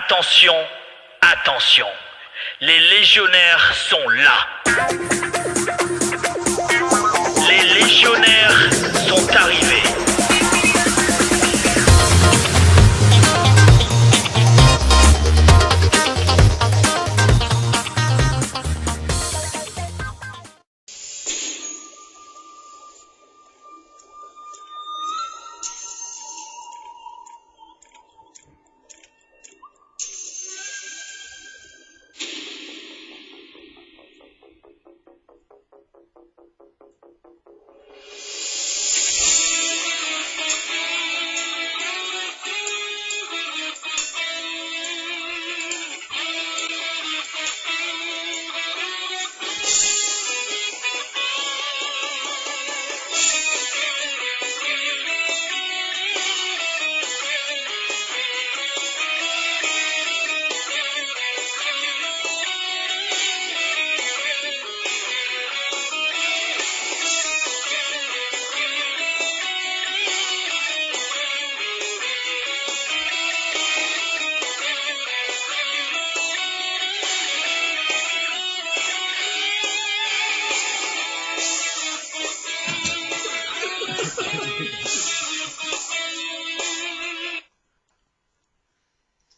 Attention, attention, les légionnaires sont là. Les légionnaires sont arrivés.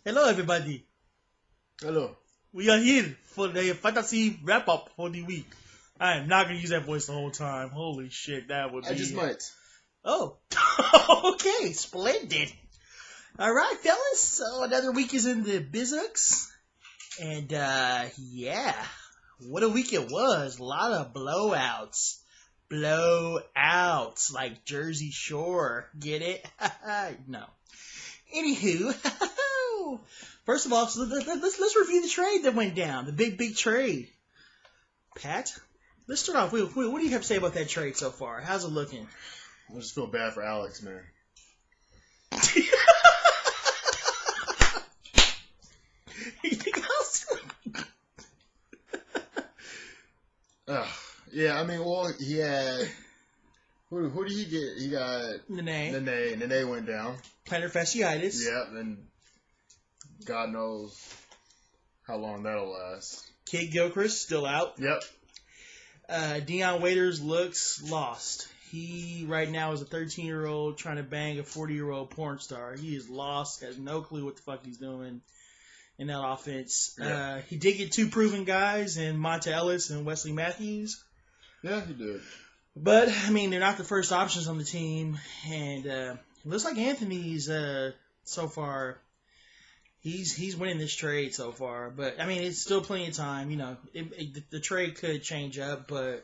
Hello, everybody. Hello. We are here for the fantasy wrap up for the week. I am not gonna use that voice the whole time. Holy shit, that would be. I just might. Oh, okay, splendid. All right, fellas. So another week is in the Bizooks, and yeah, what a week it was. A lot of blowouts, like Jersey Shore. Get it? No. Anywho, first of all, so let's review the trade that went down. The big trade. Pat, let's start off. What do you have to say about that trade so far? How's it looking? I just feel bad for Alex, man. Yeah, I mean, well, he had. Who did he get? He got Nene. Nene went down. Plantar fasciitis. Yep, and God knows how long that'll last. Kate Gilchrist still out. Yep. Deion Waiters looks lost. He right now is a 13-year-old trying to bang a 40-year-old porn star. He is lost, has no clue what the fuck he's doing in that offense. Yeah. He did get two proven guys in Monta Ellis and Wesley Matthews. Yeah, he did. But, I mean, they're not the first options on the team. And it looks like Anthony's, so far, he's winning this trade so far. But, I mean, it's still plenty of time. You know, the trade could change up. But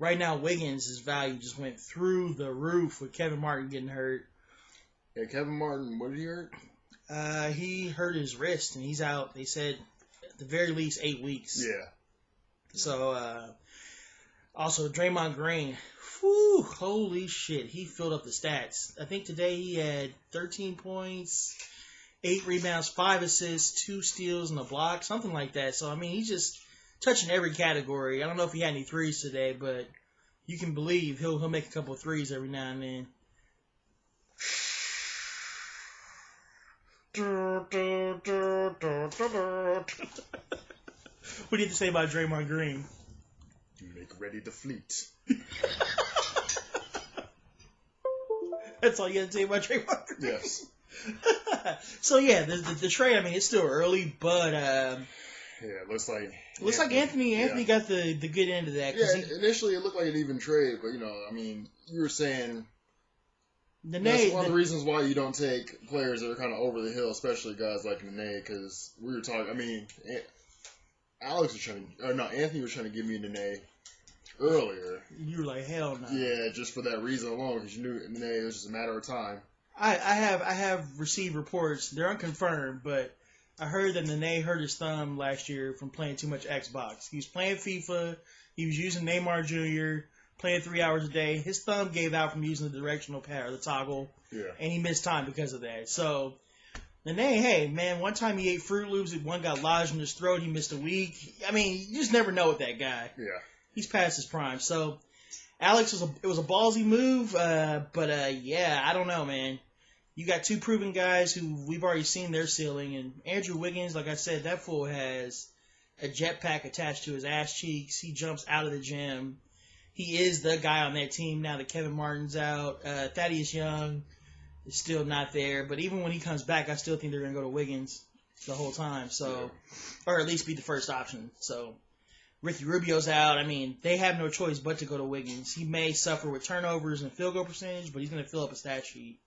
right now, Wiggins' value just went through the roof with Kevin Martin getting hurt. Yeah, Kevin Martin, what did he hurt? He hurt his wrist, and he's out, they said, at the very least 8 weeks. Yeah. So, also, Draymond Green, whew, holy shit, he filled up the stats. I think today he had 13 points, 8 rebounds, 5 assists, 2 steals, and a block, something like that. So, I mean, he's just touching every category. I don't know if he had any threes today, but you can believe he'll make a couple of threes every now and then. What do you have to say about Draymond Green? Make ready to fleet. That's all you got to say about Draymond Green? Yes. So, yeah, the trade, I mean, it's still early, but... yeah, it looks like... Anthony got the good end of that. Yeah, initially it looked like an even trade, but, you know, I mean, you were saying... That's one of the reasons why you don't take players that are kind of over the hill, especially guys like Nene, because we were talking... I mean... Anthony was trying to give me Nene earlier. You were like, hell no. Yeah, just for that reason alone, because you knew Nene, it was just a matter of time. I have received reports, they're unconfirmed, but I heard that Nene hurt his thumb last year from playing too much Xbox. He was playing FIFA, he was using Neymar Jr., playing 3 hours a day. His thumb gave out from using the directional pad or the toggle, and he missed time because of that. So... Nene, hey, man, one time he ate Fruit Loops, one got lodged in his throat, he missed a week. I mean, you just never know with that guy. Yeah. He's past his prime. So, Alex, it was a ballsy move, but yeah, I don't know, man. You got two proven guys who we've already seen their ceiling, and Andrew Wiggins, like I said, that fool has a jetpack attached to his ass cheeks. He jumps out of the gym. He is the guy on that team now that Kevin Martin's out. Thaddeus Young is still not there, but even when he comes back, I still think they're going to go to Wiggins the whole time. So, or at least be the first option. So, Ricky Rubio's out. I mean, they have no choice but to go to Wiggins. He may suffer with turnovers and field goal percentage, but he's going to fill up a stat sheet.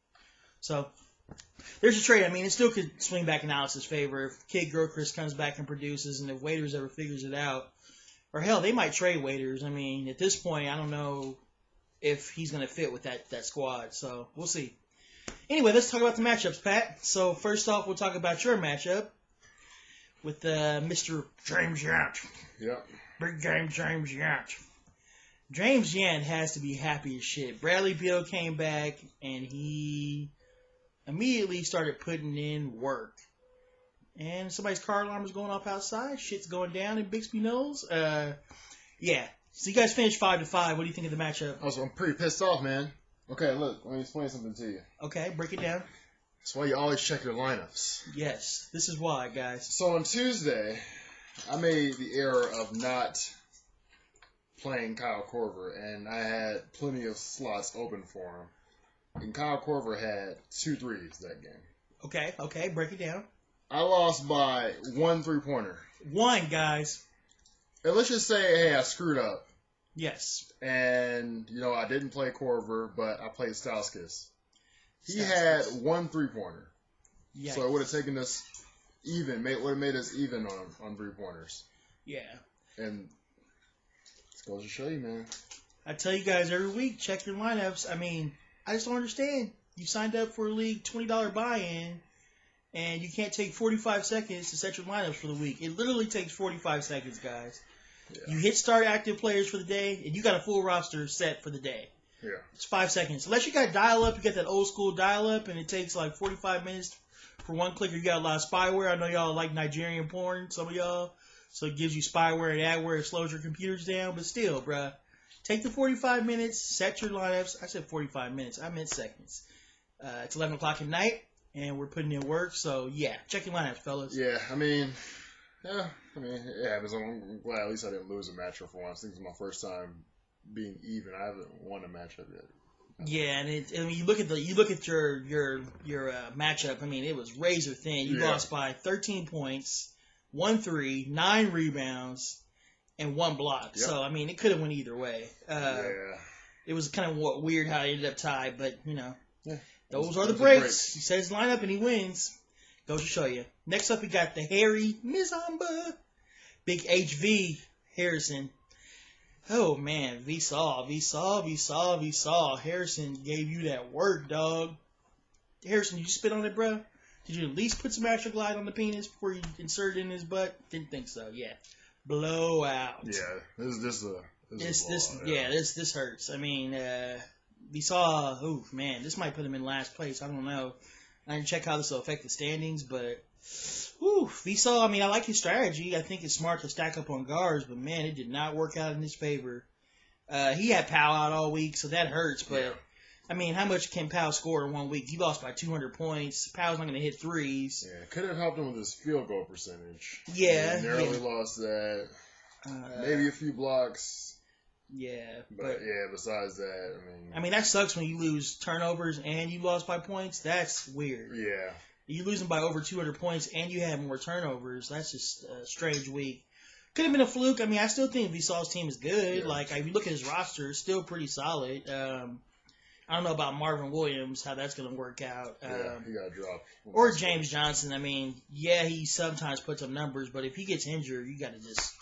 So, there's a trade. I mean, it still could swing back in Alex's favor if Kid Gilchrist comes back and produces, and if Waiters ever figures it out. Or hell, they might trade Waiters. I mean, at this point, I don't know if he's going to fit with that squad. So, we'll see. Anyway, let's talk about the matchups, Pat. So, first off, we'll talk about your matchup with Mr. James Yant. Yep. Big game James Yant. James Yant has to be happy as shit. Bradley Beal came back, and he immediately started putting in work. And somebody's car alarm is going off outside. Shit's going down in Bixby Knolls. Yeah. So you guys finished 5-5. What do you think of the matchup? I'm pretty pissed off, man. Okay, look, let me explain something to you. Okay, break it down. That's why you always check your lineups. Yes, this is why, guys. So on Tuesday, I made the error of not playing Kyle Korver, and I had plenty of slots open for him. And Kyle Korver had 2 threes that game. Okay, break it down. I lost by 1 3-pointer. 1, guys. And let's just say, hey, I screwed up. Yes. And, I didn't play Korver, but I played Stauskas. He had 1 3-pointer. Yikes. So it would have taken us even, would have made us even on 3-pointers. Yeah. And it goes to show you, man. I tell you guys every week, check your lineups. I mean, I just don't understand. You signed up for a league $20 buy-in, and you can't take 45 seconds to set your lineups for the week. It literally takes 45 seconds, guys. Yeah. You hit start active players for the day, and you got a full roster set for the day. Yeah. It's 5 seconds. Unless you got dial-up, you got that old school dial-up, and it takes like 45 minutes for one click. You got a lot of spyware. I know y'all like Nigerian porn, some of y'all. So it gives you spyware and adware. It slows your computers down. But still, bruh, take the 45 minutes, set your lineups. I said 45 minutes. I meant seconds. It's 11 o'clock at night, and we're putting in work. So, yeah, check your lineups, fellas. Yeah, I mean, it happens. I'm glad at least I didn't lose a matchup for once. I think it's my first time being even. I haven't won a matchup yet. Yeah, and you look at your matchup. I mean, it was razor thin. You lost by 13 points, 1 3, 9 rebounds, and 1 block. Yep. So I mean, it could have went either way. It was kind of weird how it ended up tied, but those are the breaks. He set his lineup and he wins. Goes to show you. Next up, we got the hairy Mizamba, Big HV Harrison. Oh, man, Vsall. Harrison gave you that work, dog. Harrison, did you spit on it, bro? Did you at least put some extra glide on the penis before you insert it in his butt? Didn't think so, yeah. Blowout. Yeah, this hurts. I mean, Vsall, man, this might put him in last place. I don't know. I didn't check how this will affect the standings, but Vsall, I mean, I like his strategy. I think it's smart to stack up on guards, but man, it did not work out in his favor. He had Powell out all week, so that hurts, but I mean, how much can Powell score in 1 week? He lost by 200 points. Powell's not going to hit threes. Yeah, could have helped him with his field goal percentage. Yeah. He narrowly lost that. Maybe a few blocks. Yeah. But besides that, I mean, that sucks when you lose turnovers and you lost by points. That's weird. Yeah. You losing by over 200 points and you have more turnovers. That's just a strange week. Could have been a fluke. I mean, I still think Vsall's team is good. Yeah. Like, if you look at his roster, it's still pretty solid. I don't know about Marvin Williams, how that's going to work out. He got dropped. Or James Johnson. I mean, he sometimes puts up numbers, but if he gets injured, you got to just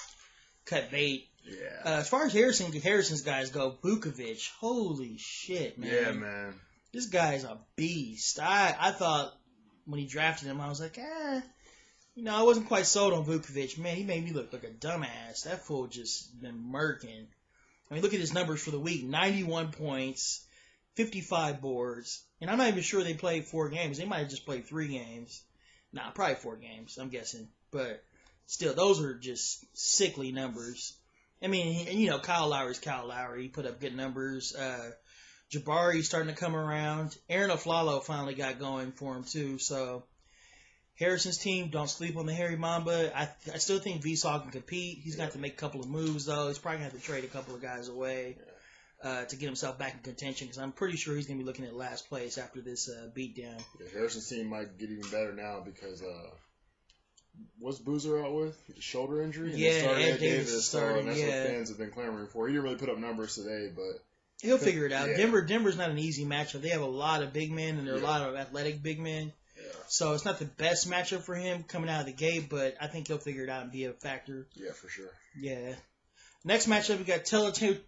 cut bait. Yeah. As far as Harrison's guys go, Vukovic, holy shit, man. Yeah, man. This guy's a beast. I thought when he drafted him, I was like, I wasn't quite sold on Vukovic. Man, he made me look like a dumbass. That fool just been murking. I mean, look at his numbers for the week. 91 points, 55 boards. And I'm not even sure they played 4 games. They might have just played 3 games. Nah, probably 4 games, I'm guessing. But still, those are just sickly numbers. I mean, Kyle Lowry's Kyle Lowry. He put up good numbers. Jabari's starting to come around. Aaron Aflalo finally got going for him, too. So, Harrison's team, don't sleep on the Hairy Mamba. I still think Vsauce can compete. He's going to have to make a couple of moves, though. He's probably going to have to trade a couple of guys away to get himself back in contention, because I'm pretty sure he's going to be looking at last place after this beatdown. Yeah, Harrison's team might get even better now because what's Boozer out with? Shoulder injury? And Ed Davis is starting. That's what fans have been clamoring for. He didn't really put up numbers today, but he'll figure it out. Yeah. Denver's not an easy matchup. They have a lot of big men, and there are a lot of athletic big men. Yeah. So it's not the best matchup for him coming out of the gate, but I think he'll figure it out and be a factor. Yeah, for sure. Yeah. Next matchup, we got Tele2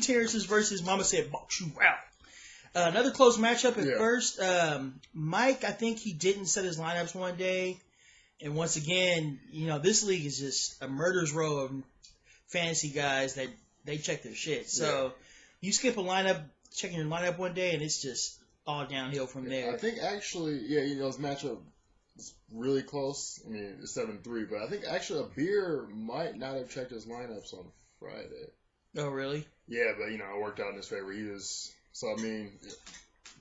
Terraces versus Mama Said Box You Out. Another close matchup at first. Mike, I think he didn't set his lineups one day. And once again, this league is just a murderer's row of fantasy guys that they check their shit. So you skip a lineup, checking your lineup one day, and it's just all downhill from there. I think actually, this matchup is really close. I mean, it's 7-3, but I think actually a beer might not have checked his lineups on Friday. Oh, really? Yeah, but, it worked out in his favor. So, I mean,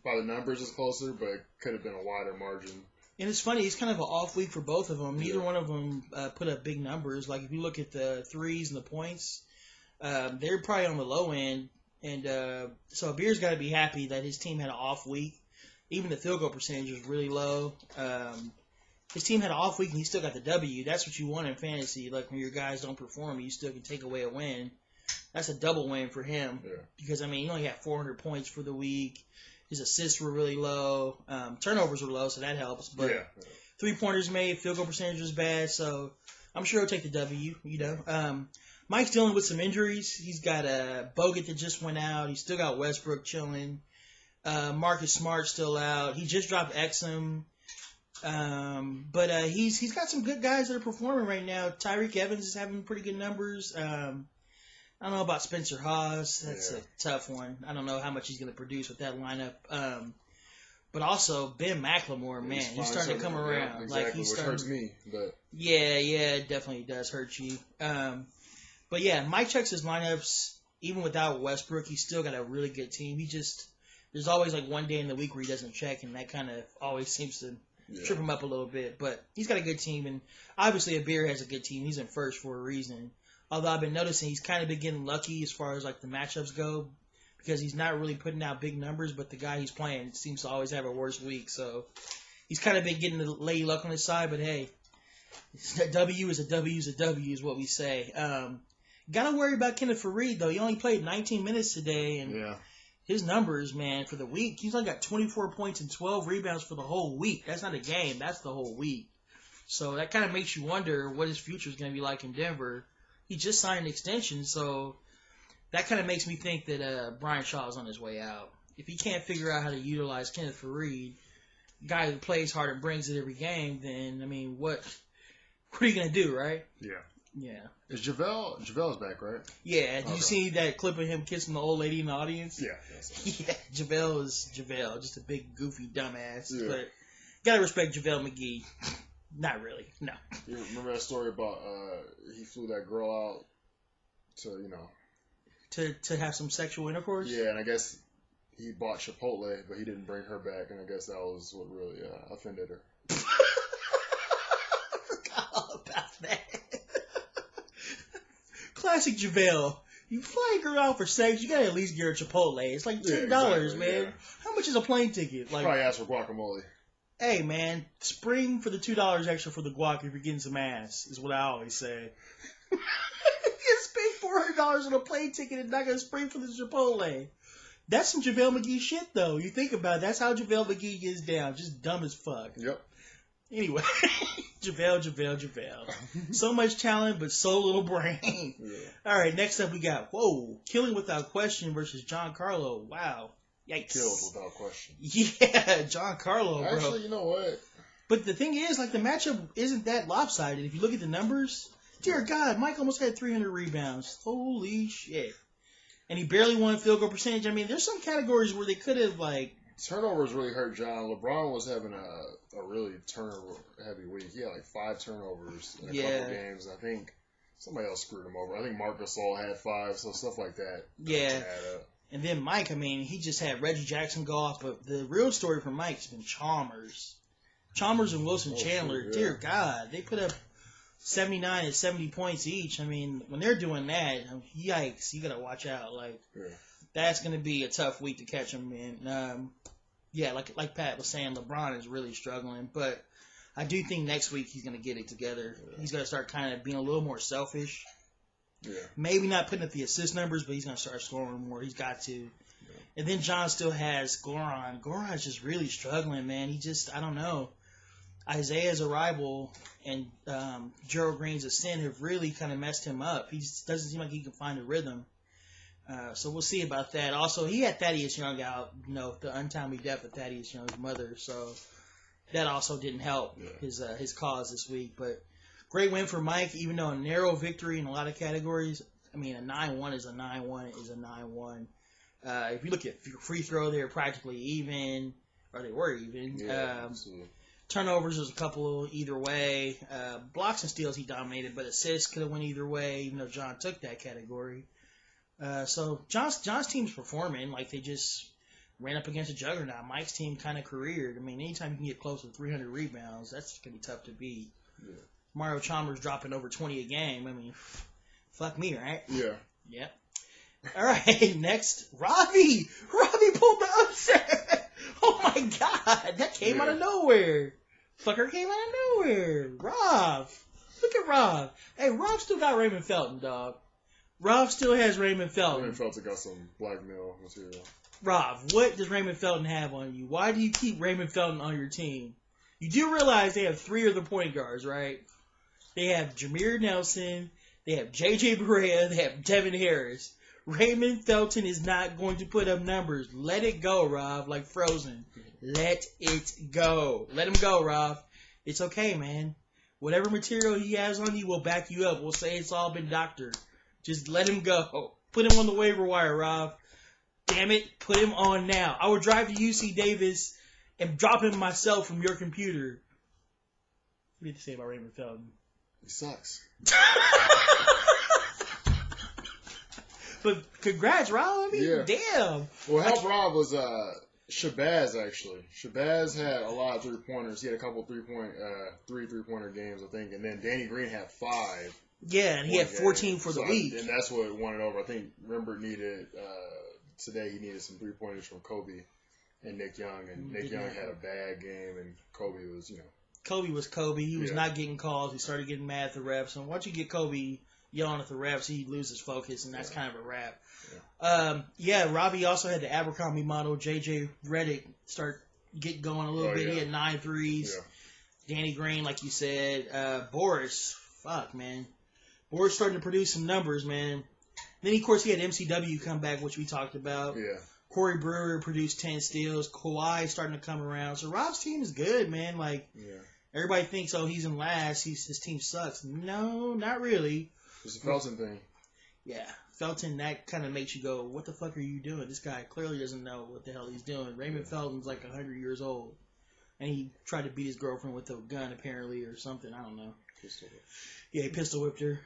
by the numbers it's closer, but it could have been a wider margin. And it's funny, it's kind of an off week for both of them. Neither one of them put up big numbers. Like, if you look at the threes and the points, they're probably on the low end. And so Beer's got to be happy that his team had an off week. Even the field goal percentage was really low. His team had an off week, and he still got the W. That's what you want in fantasy. Like, when your guys don't perform, you still can take away a win. That's a double win for him. Yeah. Because, I mean, he only had 400 points for the week. His assists were really low. Turnovers were low, so that helps. But three-pointers made, field goal percentage was bad, so I'm sure he'll take the W, Mike's dealing with some injuries. He's got Bogut that just went out. He's still got Westbrook chilling. Marcus Smart still out. He just dropped Exum. But he's got some good guys that are performing right now. Tyreek Evans is having pretty good numbers. I don't know about Spencer Hawes. That's a tough one. I don't know how much he's going to produce with that lineup. But also Ben McLemore, man, he's starting to come around. Exactly, like he's which hurts me. But yeah, it definitely does hurt you. But yeah, Mike checks his lineups. Even without Westbrook, he's still got a really good team. There's always like one day in the week where he doesn't check, and that kind of always seems to trip him up a little bit. But he's got a good team, and obviously Abir has a good team. He's in first for a reason. Although I've been noticing he's kind of been getting lucky as far as like the matchups go, because he's not really putting out big numbers, but the guy he's playing seems to always have a worse week. So he's kind of been getting the lady luck on his side. But hey, a W is a W is a W is what we say. Gotta worry about Kenneth Faried though. He only played 19 minutes today, and his numbers, man, for the week, he's only got 24 points and 12 rebounds for the whole week. That's not a game. That's the whole week. So that kind of makes you wonder what his future is going to be like in Denver. He just signed an extension, so that kind of makes me think that Brian Shaw is on his way out. If he can't figure out how to utilize Kenneth Faried, guy who plays hard and brings it every game, then, I mean, what are you going to do, right? Yeah. Is JaVale's back, right? Yeah. Did you see that clip of him kissing the old lady in the audience? Yeah. Yeah, JaVale is JaVale, just a big, goofy dumbass. Yeah. But gotta respect JaVale McGee. Not really, no. You remember that story about he flew that girl out to have some sexual intercourse? Yeah, and I guess he bought Chipotle, but he didn't bring her back, and I guess that was what really offended her. I forgot all about that. Classic JaVale. You fly a girl out for sex, you gotta at least get her Chipotle. It's like $10, exactly, man. Yeah. How much is a plane ticket? Like, probably ask for guacamole. Hey, man, spring for the $2 extra for the guac if you're getting some ass, is what I always say. You spend $400 on a plane ticket and not going to spring for the Chipotle. That's some JaVale McGee shit, though. You think about it, that's how JaVale McGee gets down. Just dumb as fuck. Yep. Anyway, JaVale. So much talent, but so little brain. Yeah. All right, next up we got, Killing Without Question versus Giancarlo. Wow. Yikes. Killed without question. Yeah, Giancarlo, bro. Actually, you know what? But the thing is, like, the matchup isn't that lopsided. If you look at the numbers, dear God, Mike almost had 300 rebounds. Holy shit. And he barely won field goal percentage. I mean, there's some categories where they could have, like... Turnovers really hurt John. LeBron was having a really turnover-heavy week. He had, like, 5 turnovers in a couple games. I think somebody else screwed him over. I think Marc Gasol had 5, so stuff like that. Yeah. And then Mike, I mean, he just had Reggie Jackson go off, but the real story for Mike's been Chalmers. Chalmers and Wilson Chandler, dear God, they put up 79 and 70 points each. I mean, when they're doing that, yikes, you got to watch out. Like, that's going to be a tough week to catch them in. Yeah, like Pat was saying, LeBron is really struggling, but I do think next week he's going to get it together. Yeah. He's going to start kind of being a little more selfish. Yeah. Maybe not putting up the assist numbers, but he's going to start scoring more. He's got to. Yeah. And then John still has Goran. Goran's just really struggling, man. He just, I don't know. Isaiah's arrival and Gerald Green's ascent have really kind of messed him up. He just doesn't seem like he can find a rhythm. So we'll see about that. Also, he had Thaddeus Young out, the untimely death of Thaddeus Young's mother. So that also didn't help his cause this week. But great win for Mike, even though a narrow victory in a lot of categories. I mean, a 9-1 is a 9-1 is a 9-1. If you look at free throw, they were practically even, or they were even. Yeah, turnovers was a couple either way. Blocks and steals he dominated, but assists could have went either way, even though John took that category. So John's team's performing like they just ran up against a juggernaut. Mike's team kind of careered. I mean, anytime you can get close to 300 rebounds, that's going to be tough to beat. Yeah. Mario Chalmers dropping over 20 a game. I mean, fuck me, right? Yeah. Yep. All right, next, Robbie. Robbie pulled the upset. Oh my God, that came out of nowhere. Fucker came out of nowhere. Rob, look at Rob. Hey, Rob still got Raymond Felton, dog. Rob still has Raymond Felton. Raymond Felton got some blackmail material. Rob, what does Raymond Felton have on you? Why do you keep Raymond Felton on your team? You do realize they have 3 other point guards, right? They have Jameer Nelson, they have J.J. Barea, they have Devin Harris. Raymond Felton is not going to put up numbers. Let it go, Rob, like Frozen. Let it go. Let him go, Rob. It's okay, man. Whatever material he has on you, we'll back you up. We'll say it's all been doctored. Just let him go. Put him on the waiver wire, Rob. Damn it, put him on now. I would drive to UC Davis and drop him myself from your computer. What do you have to say about Raymond Felton? He sucks. But congrats, Rob. I mean, damn. Well, help Rob was Shabazz, actually. Shabazz had a lot of 3-pointers. He had a couple three-pointer games, I think. And then Danny Green had 5. Yeah, and he had 14 for the week. And that's what won it over. I think Rembert needed, today he needed some 3-pointers from Kobe and Nick Young. And Nick Young had a bad game, and Kobe was, Kobe was Kobe. He was not getting calls. He started getting mad at the refs. And once you get Kobe yelling at the refs, he loses focus, and that's kind of a wrap. Robbie also had the Abercrombie model. J.J. Redick start get going a little bit. He had 9 threes. Yeah. Danny Green, like you said. Boris, fuck, man. Boris starting to produce some numbers, man. Then, of course, he had MCW come back, which we talked about. Yeah. Corey Brewer produced 10 steals. Kawhi starting to come around. So Rob's team is good, man. Like, everybody thinks, he's in last. His team sucks. No, not really. It's a Felton thing. Yeah. Felton, that kind of makes you go, what the fuck are you doing? This guy clearly doesn't know what the hell he's doing. Raymond Felton's like 100 years old. And he tried to beat his girlfriend with a gun, apparently, or something. I don't know. Pistol whip. Yeah, he pistol whipped her.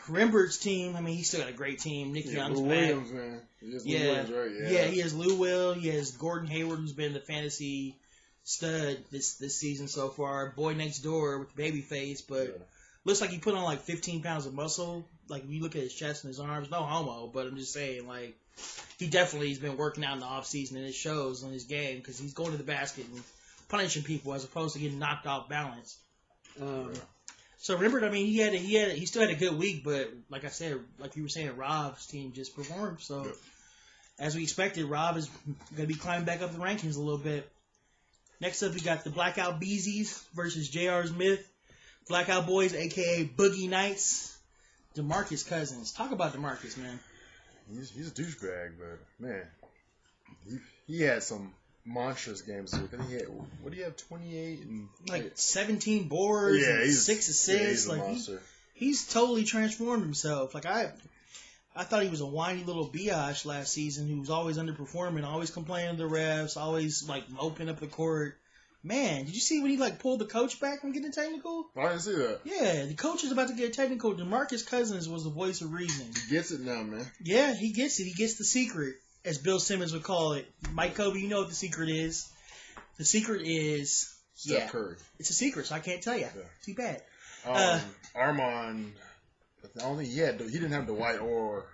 Rembert's team, I mean, he's still got a great team. Nick Young's Lou back. Williams, man. He has Lou Williams, right? Yeah, he has Lou Will. He has Gordon Hayward, who's been the fantasy stud this season so far. Boy next door with Babyface, but looks like he put on like 15 pounds of muscle. Like, if you look at his chest and his arms, no homo, but I'm just saying, like, he definitely has been working out in the offseason, and it shows on his game because he's going to the basket and punishing people as opposed to getting knocked off balance. So Rembert, I mean, he still had a good week, but like I said, like you were saying, Rob's team just performed. So as we expected, Rob is going to be climbing back up the rankings a little bit. Next up, we got the Blackout Beezies versus J.R. Smith. Blackout Boys, a.k.a. Boogie Nights. DeMarcus Cousins. Talk about DeMarcus, man. He's a douchebag, but, man, he had some monstrous games. I think he had, what do you have, 28? And like 17 boards and 6 assists. Yeah, he's a monster. He's totally transformed himself. Like, I thought he was a whiny little biatch last season who was always underperforming, always complaining to the refs, always, like, moping up the court. Man, did you see when he pulled the coach back from getting technical? I didn't see that. Yeah, the coach is about to get technical. DeMarcus Cousins was the voice of reason. He gets it now, man. Yeah, he gets it. He gets the secret, as Bill Simmons would call it. Mike Kobe, you know what the secret is. The secret is Steph Curry. It's a secret, so I can't tell you. Yeah. Too bad. Armand, I don't think he didn't have Dwight or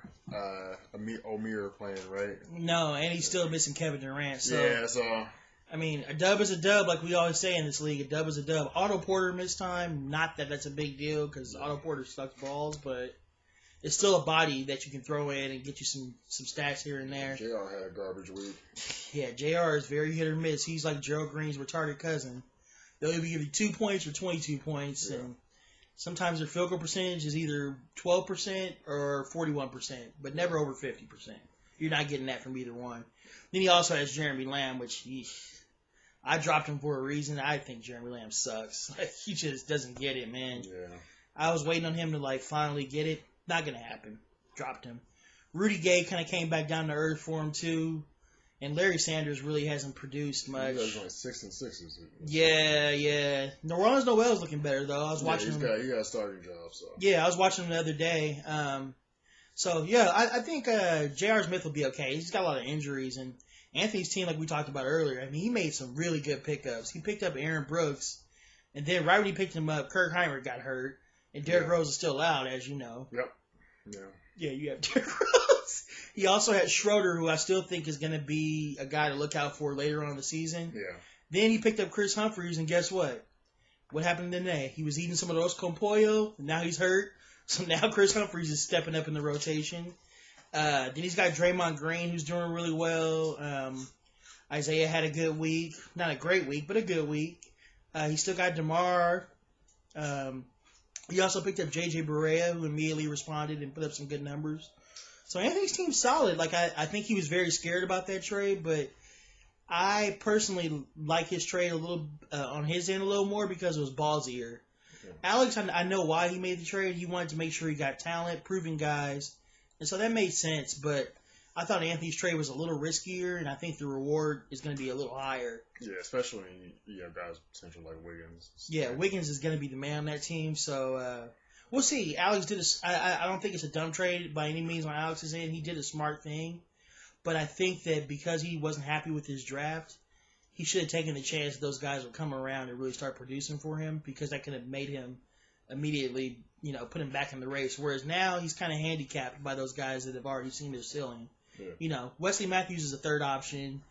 Amir playing, right? No, and he's still missing Kevin Durant. So yeah, so I mean, a dub is a dub, like we always say in this league. A dub is a dub. Otto Porter missed time. Not that that's a big deal because Otto Porter sucks balls, but it's still a body that you can throw in and get you some stats here and there. JR had a garbage week. Yeah, JR is very hit or miss. He's like Gerald Green's retarded cousin. They'll either give you 2 points or 22 points, and sometimes their field goal percentage is either 12% or 41%, but never over 50%. You're not getting that from either one. Then he also has Jeremy Lamb, which I dropped him for a reason. I think Jeremy Lamb sucks. He just doesn't get it, man. Yeah. I was waiting on him to finally get it. Not gonna happen. Dropped him. Rudy Gay kind of came back down to earth for him too, and Larry Sanders really hasn't produced much. He only 6 and 6. Yeah. Nerlens Noel's looking better though. I was watching him. He got a starting job. So yeah, I was watching him the other day. I think J.R. Smith will be okay. He's got a lot of injuries, and Anthony's team, like we talked about earlier, I mean, he made some really good pickups. He picked up Aaron Brooks, and then right when he picked him up, Kirk Heinrich got hurt, and Derrick Rose is still out, as you know. Yep. Yeah. Yeah, you have Derrick Rose. He also had Schroeder, who I still think is going to be a guy to look out for later on in the season. Yeah. Then he picked up Chris Humphries, and guess what? What happened today? He was eating some of those con pollo, and now he's hurt. So now Chris Humphries is stepping up in the rotation. Then he's got Draymond Green, who's doing really well. Isaiah had a good week. Not a great week, but a good week. He still got DeMar. He also picked up J.J. Barea, who immediately responded and put up some good numbers. So Anthony's team's solid. I think he was very scared about that trade, but I personally like his trade a little on his end a little more because it was ballsier. Okay. Alex, I know why he made the trade. He wanted to make sure he got talent, proven guys, and so that made sense. But I thought Anthony's trade was a little riskier, and I think the reward is going to be a little higher. Yeah, especially when you have guys potential like Wiggins. Yeah, Wiggins is going to be the man on that team, so we'll see. Alex did I don't think it's a dumb trade by any means on Alex's end. He did a smart thing, but I think that because he wasn't happy with his draft, he should have taken the chance that those guys would come around and really start producing for him because that could have made him immediately, put him back in the race. Whereas now he's kind of handicapped by those guys that have already seen their ceiling. Yeah. Wesley Matthews is a third option.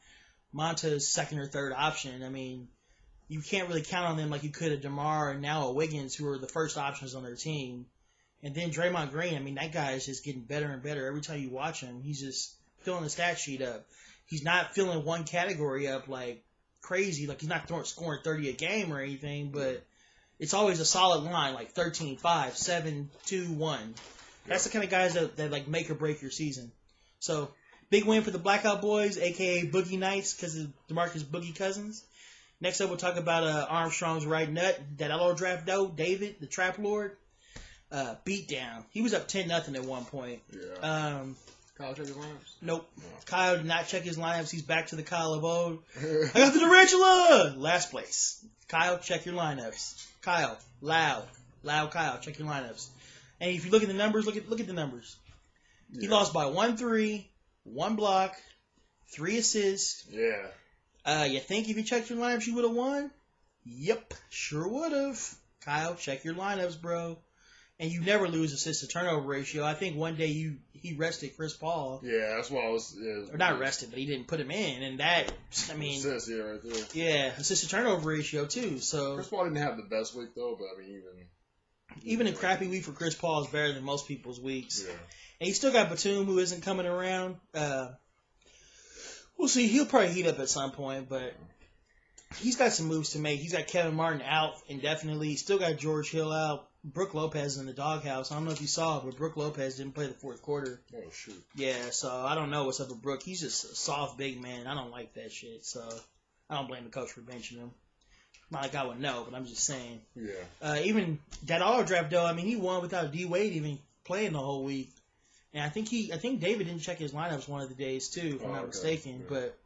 Monta's second or third option. I mean, you can't really count on them like you could a DeMar and now a Wiggins, who are the first options on their team. And then Draymond Green, I mean, that guy is just getting better and better. Every time you watch him, he's just filling the stat sheet up. He's not filling one category up like crazy. Like, he's not scoring 30 a game or anything, but it's always a solid line, like 13, 5, 7, 2, 1. That's the kind of guys that make or break your season. So, big win for the Blackout Boys, a.k.a. Boogie Nights, because of DeMarcus Boogie Cousins. Next up, we'll talk about Armstrong's right nut, that auto draft dough, David, the Trap Lord. Beat down. He was up 10-0 at one point. Yeah. Kyle check his lineups? Nope. No. Kyle did not check his lineups. He's back to the Kyle of old. I got the tarantula! Last place. Kyle, check your lineups. Kyle, loud Kyle, check your lineups. And if you look at the numbers, look at the numbers. Yeah. He lost by 1-3, 1 block, 3 assists. Yeah. You think if you checked your lineups, you would have won? Yep, sure would have. Kyle, check your lineups, bro. And you never lose assist to turnover ratio. I think one day he rested Chris Paul. Yeah, that's why I was. Yeah, or not rested, but he didn't put him in, and that, I mean, assist, right there. Yeah, assist to turnover ratio too. So Chris Paul didn't have the best week though, but I mean even a crappy week for Chris Paul is better than most people's weeks. Yeah. And he's still got Batum, who isn't coming around. We'll see. He'll probably heat up at some point, but he's got some moves to make. He's got Kevin Martin out indefinitely. He's still got George Hill out. Brooke Lopez is in the doghouse. I don't know if you saw it, but Brooke Lopez didn't play the fourth quarter. Oh, shoot. Yeah, so I don't know what's up with Brooke. He's just a soft, big man. I don't like that shit, so I don't blame the coach for benching him. Not like I would know, but I'm just saying. Yeah. Even that auto draft, though, I mean, he won without D Wade even playing the whole week. And I think David didn't check his lineups one of the days, too, if I'm not mistaken. Yeah. But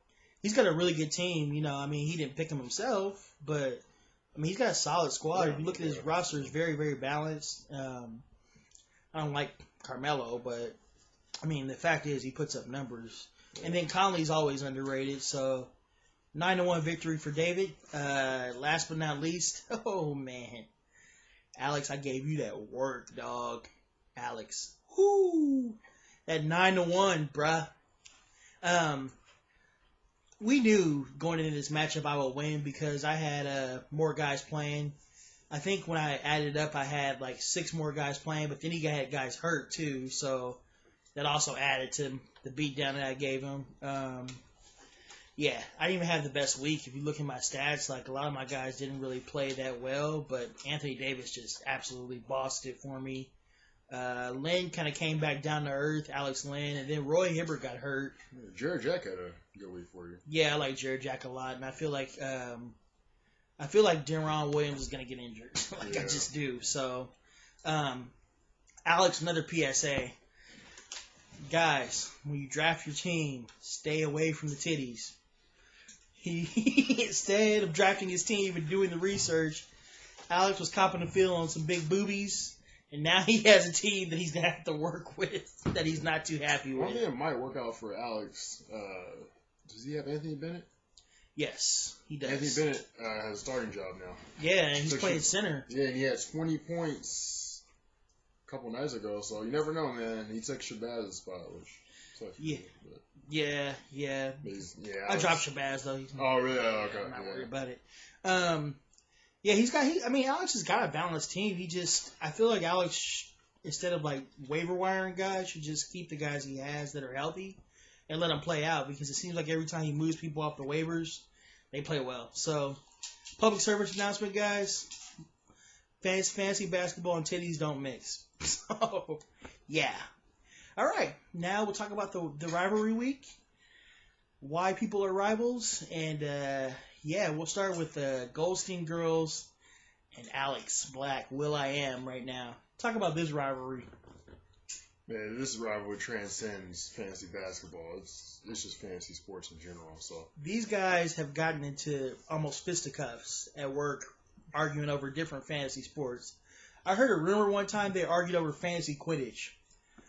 he's got a really good team. He didn't pick him himself, but he's got a solid squad. If you look at his roster, it's very, very balanced. I don't like Carmelo, but the fact is he puts up numbers. And then Conley's always underrated. So 9-1 victory for David. Last but not least, oh man, Alex, I gave you that work, dog. Alex, whoo, that 9-1, bruh. We knew going into this matchup I would win because I had more guys playing. I think when I added up, I had like 6 more guys playing, but then he had guys hurt too, so that also added to the beatdown that I gave him. Yeah, I didn't even have the best week. If you look at my stats, like a lot of my guys didn't really play that well, but Anthony Davis just absolutely bossed it for me. Lynn kind of came back down to earth, Alex Lynn, and then Roy Hibbert got hurt. Jared Jack had a good week for you. Yeah, I like Jared Jack a lot, and I feel like Deron Williams is going to get injured. I just do. So, Alex, another PSA. Guys, when you draft your team, stay away from the titties. Instead of drafting his team and doing the research, Alex was copping the feel on some big boobies. And now he has a team that he's going to have to work with that he's not too happy with. One thing that might work out for Alex, does he have Anthony Bennett? Yes, he does. Anthony Bennett has a starting job now. Yeah, and he's playing center. Yeah, and he had 20 points a couple nights ago, so you never know, man. He took Shabazz's spot, which sucks. Yeah. But, yeah. I dropped Shabazz, though. Oh, really? Okay. I'm not worried about it. Yeah, Alex has got a balanced team. I feel like Alex, instead of like waiver wiring guys, should just keep the guys he has that are healthy and let them play out because it seems like every time he moves people off the waivers, they play well. So, public service announcement, guys. Fantasy basketball and titties don't mix. So, yeah. All right, now we'll talk about the rivalry week, why people are rivals, and we'll start with the Goldstein girls and Alex Black, Will.I.Am right now. Talk about this rivalry. Man, this rivalry transcends fantasy basketball. It's just fantasy sports in general. So these guys have gotten into almost fisticuffs at work, arguing over different fantasy sports. I heard a rumor one time they argued over fantasy Quidditch.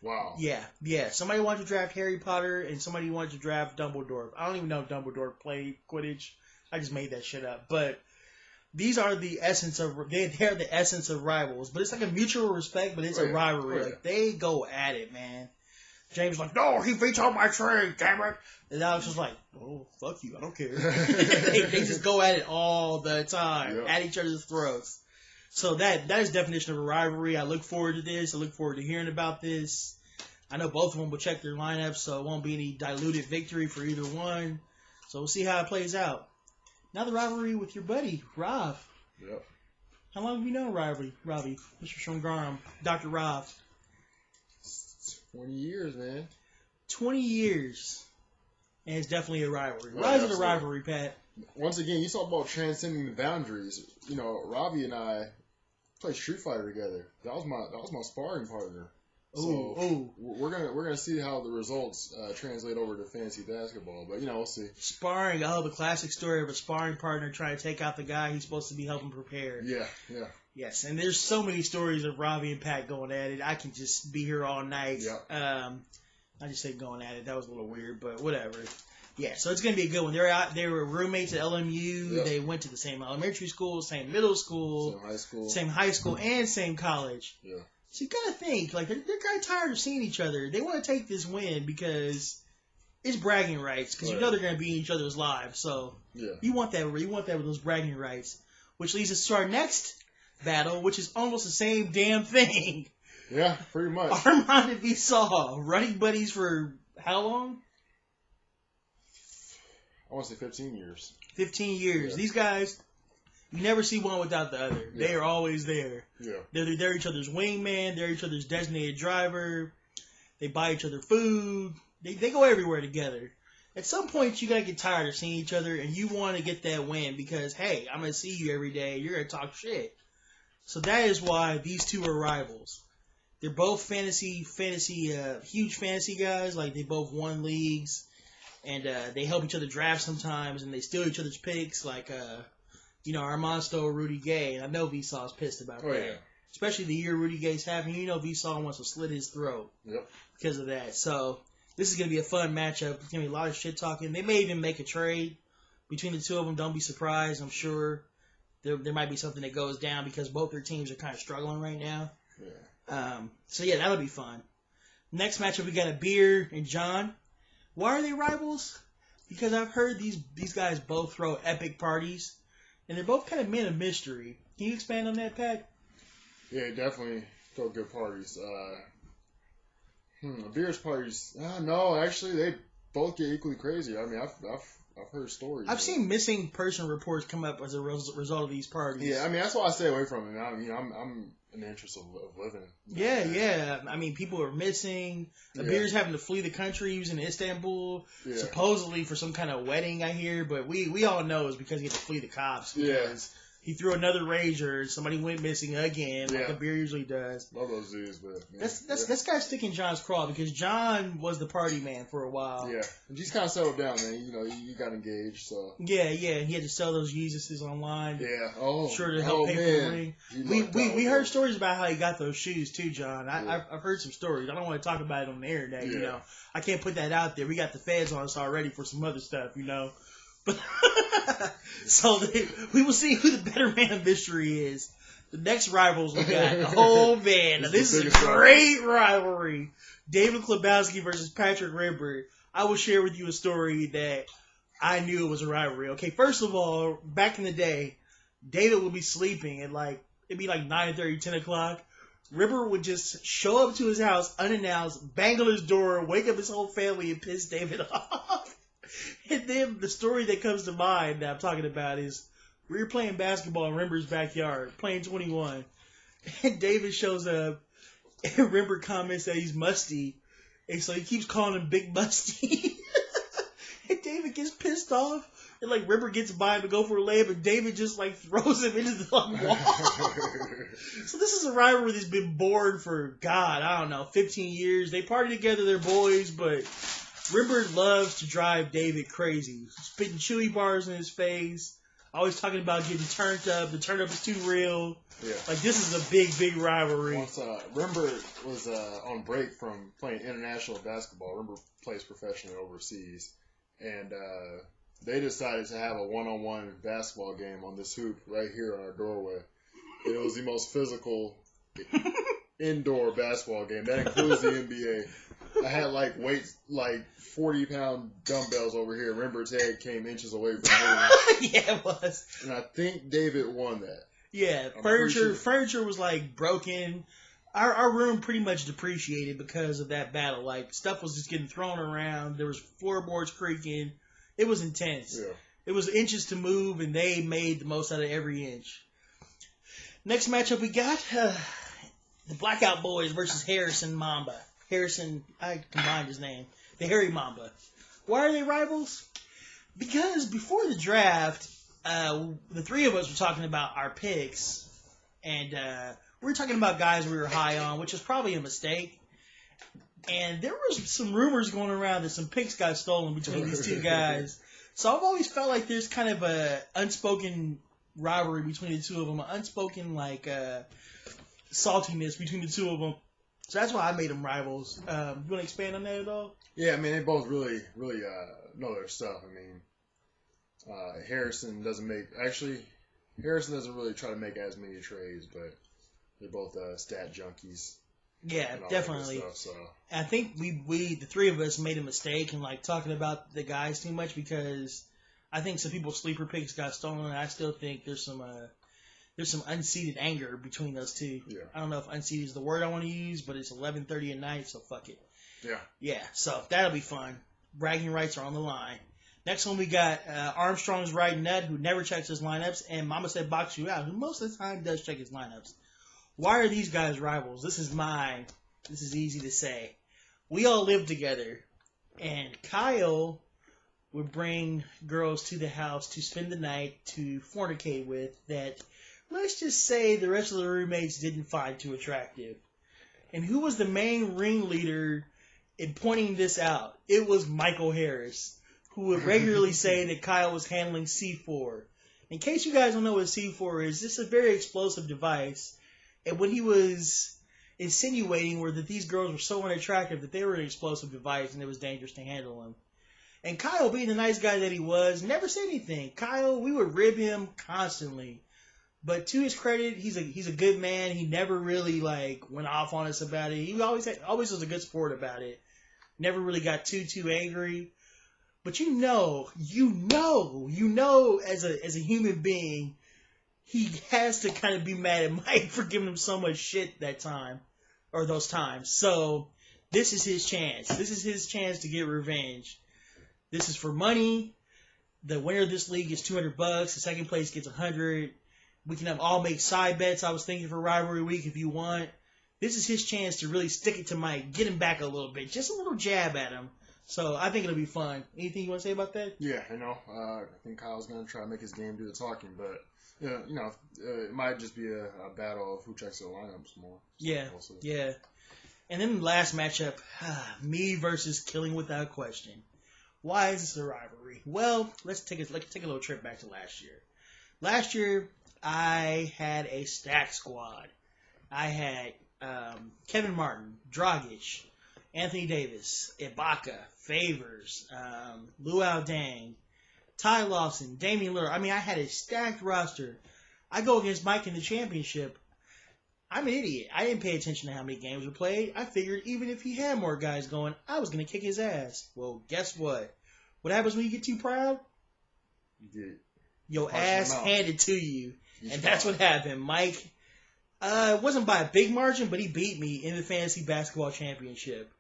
Wow. Yeah. Somebody wanted to draft Harry Potter and somebody wanted to draft Dumbledore. I don't even know if Dumbledore played Quidditch. I just made that shit up. But these are the essence of they're the essence of rivals. But it's like a mutual respect, but it's a rivalry. Like they go at it, man. James like, no, he vetoed my trade, damn it. And Alex was like, oh, fuck you, I don't care. they just go at it all the time, at each other's throats. So that is definition of a rivalry. I look forward to this. I look forward to hearing about this. I know both of them will check their lineups, so it won't be any diluted victory for either one. So we'll see how it plays out. Now the rivalry with your buddy, Rav. Yep. How long have you known Robbie, Mr. Shangaram, Dr. Rav? 20 years, man. 20 years. And it's definitely a rivalry. Rise of the rivalry, Pat. Once again, you talk about transcending the boundaries. You know, Robbie and I played Street Fighter together. That was my sparring partner. So we're gonna see how the results translate over to fantasy basketball, but we'll see. Sparring, the classic story of a sparring partner trying to take out the guy he's supposed to be helping prepare. Yeah. Yes, and there's so many stories of Robbie and Pat going at it. I can just be here all night. Yeah. I just said going at it. That was a little weird, but whatever. Yeah, so it's gonna be a good one. They were roommates at LMU. Yep. They went to the same elementary school, same middle school, same high school, and same college. Yeah. So you gotta think, like, they're kind of tired of seeing each other. They want to take this win because it's bragging rights, because you know they're gonna be in each other's lives. So you want that with those bragging rights, which leads us to our next battle, which is almost the same damn thing. Yeah, pretty much. Armand and Visal, running buddies for how long? I want to say 15 years. 15 years. Yeah. These guys, you never see one without the other. Yeah. They are always there. Yeah. They're each other's wingman. They're each other's designated driver. They buy each other food. They go everywhere together. At some point, you got to get tired of seeing each other, and you want to get that win because, hey, I'm going to see you every day. You're going to talk shit. So that is why these two are rivals. They're both huge fantasy guys. Like, they both won leagues. and they help each other draft sometimes, and they steal each other's picks, like Armand stole Rudy Gay, and I know Vsaw's pissed about that. Yeah. Especially the year Rudy Gay's having. Vsaw wants to slit his throat because of that. So this is going to be a fun matchup. It's going to be a lot of shit talking. They may even make a trade between the two of them. Don't be surprised. I'm sure there might be something that goes down because both their teams are kind of struggling right now. Yeah. So yeah, that'll be fun. Next matchup, we got a Beer and John. Why are they rivals? Because I've heard these guys both throw epic parties, and they're both kind of men of mystery. Can you expand on that, Pat? Yeah, definitely throw good parties. Beer's parties. No, actually, they both get equally crazy. I mean, I've heard stories. I've seen missing person reports come up as a result of these parties. Yeah, I mean, that's why I stay away from it. I'm in the interest of living. Yeah. I mean, people are missing. Beer's having to flee the country. He was in Istanbul, supposedly for some kind of wedding, I hear. But we all know it's because he had to flee the cops. Because he threw another rager. Somebody went missing again, like a Beer usually does. Love those dudes, but that's guy's sticking John's craw because John was the party man for a while. Yeah, and he's kind of settled down, man. You got engaged, so yeah. He had to sell those Jesuses online. Yeah, sure to help pay for the ring. We heard stories about how he got those shoes too, John. I've heard some stories. I don't want to talk about it on the internet. I can't put that out there. We got the feds on us already for some other stuff, But so we will see who the better man of mystery is. The next rivals we got. Oh man, this is a great rivalry. David Klebowski versus Patrick Rimber. I will share with you a story that I knew it was a rivalry. Okay, first of all, back in the day, David would be sleeping at it'd be 9:30, 10 o'clock. Rimber would just show up to his house unannounced, bang on his door, wake up his whole family, and piss David off. And then the story that comes to mind that I'm talking about is we were playing basketball in Rimber's backyard, playing 21. And David shows up, and Rimber comments that he's musty. And so he keeps calling him Big Musty. And David gets pissed off. And Rimber gets by him to go for a layup, and David just throws him into the wall. So this is a rivalry that's been born for, 15 years. They party together, they're boys, but Rimber loves to drive David crazy. Spitting chewy bars in his face. Always talking about getting turned up. The turn up is too real. Yeah. This is a big rivalry. Once Rimber was on break from playing international basketball. Rimber plays professionally overseas. And they decided to have a one-on-one basketball game on this hoop right here on our doorway. It was the most physical indoor basketball game. That includes the NBA. I had weights 40-pound dumbbells over here. Rimber's head came inches away from me. Yeah, it was. And I think David won that. Yeah, furniture was broken. Our room pretty much depreciated because of that battle. Stuff was just getting thrown around. There was floorboards creaking. It was intense. Yeah. It was inches to move, and they made the most out of every inch. Next matchup we got the Blackout Boys versus Harrison Mamba. Harrison, I combined his name. The Hairy Mamba. Why are they rivals? Because before the draft, the three of us were talking about our picks, and we were talking about guys we were high on, which was probably a mistake. And there was some rumors going around that some picks got stolen between these two guys. So I've always felt like there's kind of a unspoken rivalry between the two of them, an unspoken saltiness between the two of them. So that's why I made them rivals. You want to expand on that at all? Yeah, I mean, they both really know their stuff. I mean, Harrison doesn't really try to make as many trades, but they're both stat junkies. Yeah, definitely. Stuff, so. I think we the three of us made a mistake in talking about the guys too much because I think some people's sleeper picks got stolen, and I still think there's some unseated anger between those two. Yeah. I don't know if unseated is the word I want to use, but it's 11:30 at night, so fuck it. Yeah. Yeah, so that'll be fun. Bragging rights are on the line. Next one we got Armstrong's right nut, who never checks his lineups, and Mama Said Box You Out, who most of the time does check his lineups. Why are these guys rivals? This is mine. This is easy to say. We all live together, and Kyle would bring girls to the house to spend the night to fornicate with that, let's just say, the rest of the roommates didn't find too attractive. And who was the main ringleader in pointing this out? It was Michael Harris. who would regularly say that Kyle was handling C4. In case you guys don't know what C4 is, this is a very explosive device. And what he was insinuating were that these girls were so unattractive that they were an explosive device and it was dangerous to handle them. And Kyle, being the nice guy that he was, never said anything. Kyle, we would rib him constantly. But to his credit, he's a good man. He never really went off on us about it. He always was a good sport about it. Never really got too angry. But you know, as a human being, he has to kind of be mad at Mike for giving him so much shit that time, or those times. So this is his chance. This is his chance to get revenge. This is for money. The winner of this league is $200. The second place gets $100. We can all make side bets. I was thinking for rivalry week if you want. This is his chance to really stick it to Mike, get him back a little bit, just a little jab at him. So I think it'll be fun. Anything you want to say about that? Yeah, I think Kyle's going to try to make his game do the talking, but it might just be a battle of who checks their lineups more. Yeah, Also. yeah. And then the last matchup, me versus Killing Without Question. Why is this a rivalry? Well, let's take a little trip back to last year. Last year, I had a stacked squad. I had Kevin Martin, Dragic, Anthony Davis, Ibaka, Favors, Luau Dang, Ty Lawson, Damian Lillard. I mean, I had a stacked roster. I go against Mike in the championship. I'm an idiot. I didn't pay attention to how many games were played. I figured even if he had more guys going, I was going to kick his ass. Well, guess what? What happens when you get too proud? You get your ass handed to you. And that's what happened. Mike, it wasn't by a big margin, but he beat me in the fantasy basketball championship.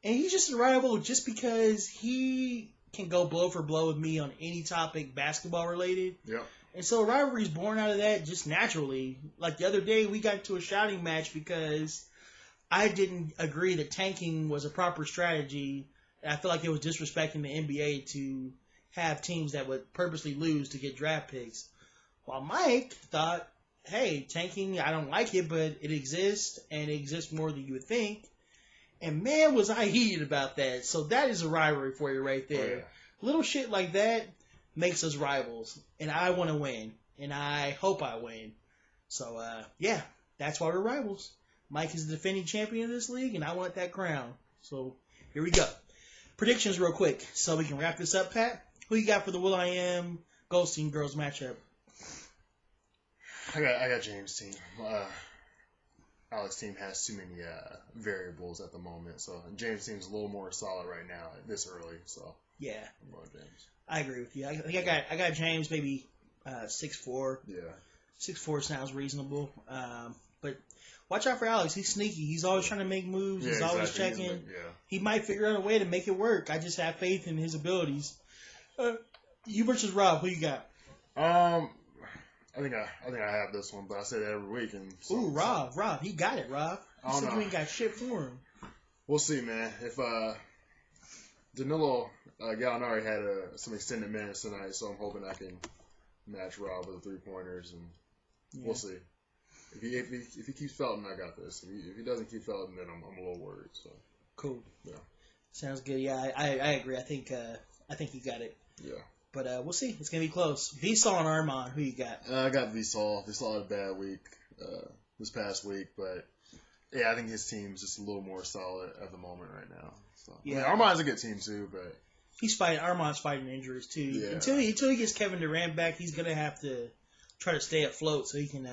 And he's just a rival just because he can go blow for blow with me on any topic basketball related. Yep. And so a rivalry is born out of that just naturally. Like the other day, we got into a shouting match because I didn't agree that tanking was a proper strategy. And I feel like it was disrespecting the NBA to have teams that would purposely lose to get draft picks. While Mike thought, hey, tanking, I don't like it, but it exists, and it exists more than you would think. And man, was I heated about that. So that is a rivalry for you right there. Oh, yeah. Little shit like that makes us rivals. And I want to win. And I hope I win. So, yeah, that's why we're rivals. Mike is the defending champion of this league, and I want that crown. So, here we go. Predictions real quick, so we can wrap this up, Pat. Who you got for the Will.i.am Goldstein girls matchup? I got James' team. Alex's team has too many variables at the moment, so James' team's a little more solid right now, this early. So yeah, I'm going James. I agree with you. I think I got James maybe 6'4". Yeah, 6'4" sounds reasonable. But watch out for Alex. He's sneaky. He's always trying to make moves. He's always checking. He might figure out a way to make it work. I just have faith in his abilities. You versus Rob. Who you got? I think I have this one, but I say that every week. And Rob, he got it, Rob. You said you ain't got shit for him. We'll see, man. If Danilo Gallinari had some extended minutes tonight, so I'm hoping I can match Rob with the 3-pointers, and we'll see. If he keeps Felton, I got this. If he doesn't keep Felton, then I'm a little worried. So cool. Yeah. Sounds good. Yeah, I agree. I think you got it. Yeah. But we'll see. It's going to be close. Vsall and Armand, who you got? I got Vsall. Vsall had a bad week this past week, but yeah, I think his team's just a little more solid at the moment right now. So yeah, Armand's a good team too, but Armand's fighting injuries too. Yeah. Until he gets Kevin Durant back, he's going to have to try to stay afloat so he can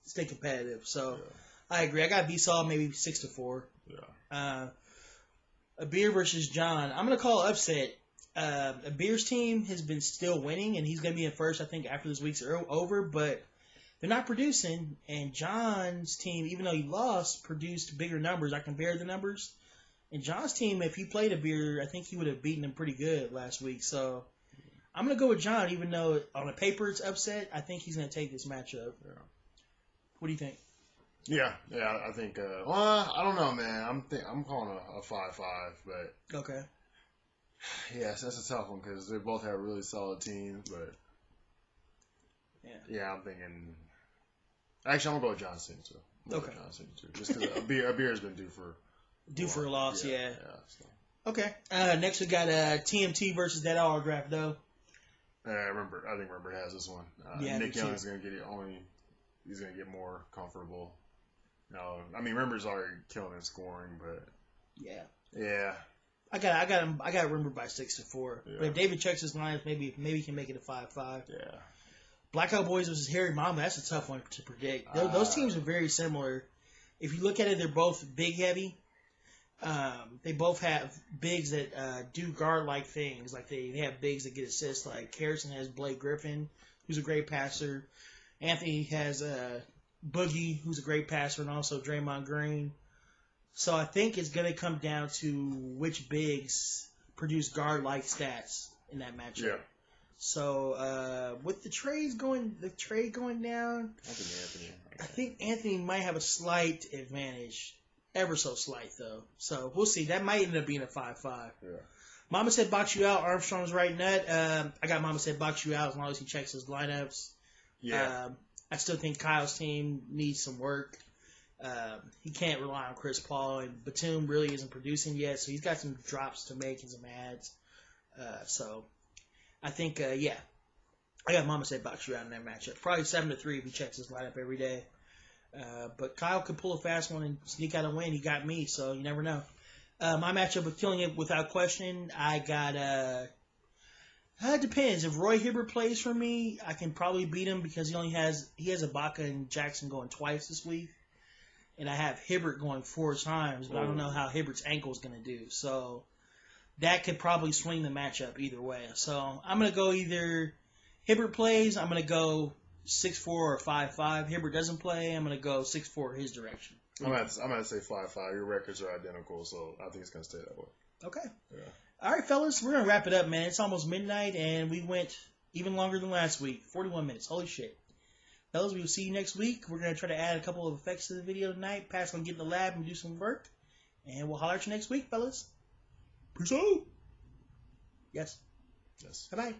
stay competitive. So yeah. I agree. I got Vsall maybe 6-4. Yeah. Abir versus John. I'm going to call upset. Abir's team has been still winning, and he's going to be in first, I think, after this week's over, but they're not producing. And John's team, even though he lost, produced bigger numbers. I compared the numbers. And John's team, if he played Abir, I think he would have beaten him pretty good last week. So I'm going to go with John, even though on the paper it's upset. I think he's going to take this matchup. Yeah. What do you think? Yeah, I think. I don't know, man. I'm calling a 5-5, but okay. Yes, that's a tough one because they both have really solid teams, but yeah, I'm thinking. Actually, I'm gonna go with John's team too. Okay. John's team too, just because Abir's been due for a loss. Yeah. So. Okay. Next we got TMT versus That Autograph, though. I think Remember has this one. Yeah, Nick me Young too. is going to get it only. He's going to get more comfortable. No, I mean Remember's already killing in scoring, but Yeah. I got him. I got Remember by 6-4. Yeah. But if David checks his lines, maybe he can make it a 5-5. yeah. Blackout Boys versus Harry Mama. That's a tough one to predict. Those teams are very similar. If you look at it, they're both big heavy. They both have bigs that do guard-like things. Like they have bigs that get assists. Like Harrison has Blake Griffin, who's a great passer. Anthony has Boogie, who's a great passer, and also Draymond Green. So I think it's going to come down to which bigs produce guard-like stats in that matchup. Yeah. So with the trade going down, I think Anthony might have a slight advantage. Ever so slight, though. So we'll see. That might end up being a 5-5. Yeah. Mama said box you out. Armstrong's right nut. I got Mama said box you out as long as he checks his lineups. Yeah. I still think Kyle's team needs some work. He can't rely on Chris Paul, and Batum really isn't producing yet, so he's got some drops to make and some ads. So I think, I got Mama said box you out in that matchup. Probably 7-3 if he checks his lineup every day. But Kyle could pull a fast one and sneak out a win. He got me, so you never know. My matchup with Killing It without question, I got it depends. If Roy Hibbert plays for me, I can probably beat him because he has Ibaka and Jackson going twice this week. And I have Hibbert going 4 times, but I don't know how Hibbert's ankle is going to do. So that could probably swing the matchup either way. So I'm going to go either Hibbert plays, I'm going to go 6-4 or 5-5. Hibbert doesn't play, I'm going to go 6-4 his direction. I'm going to say 5-5. Your records are identical, so I think it's going to stay that way. Okay. Yeah. All right, fellas, we're going to wrap it up, man. It's almost midnight, and we went even longer than last week. 41 minutes. Holy shit. Fellas, we will see you next week. We're going to try to add a couple of effects to the video tonight. Pat's going to get in the lab and do some work. And we'll holler at you next week, fellas. Peace out. Yes. Yes. Bye-bye.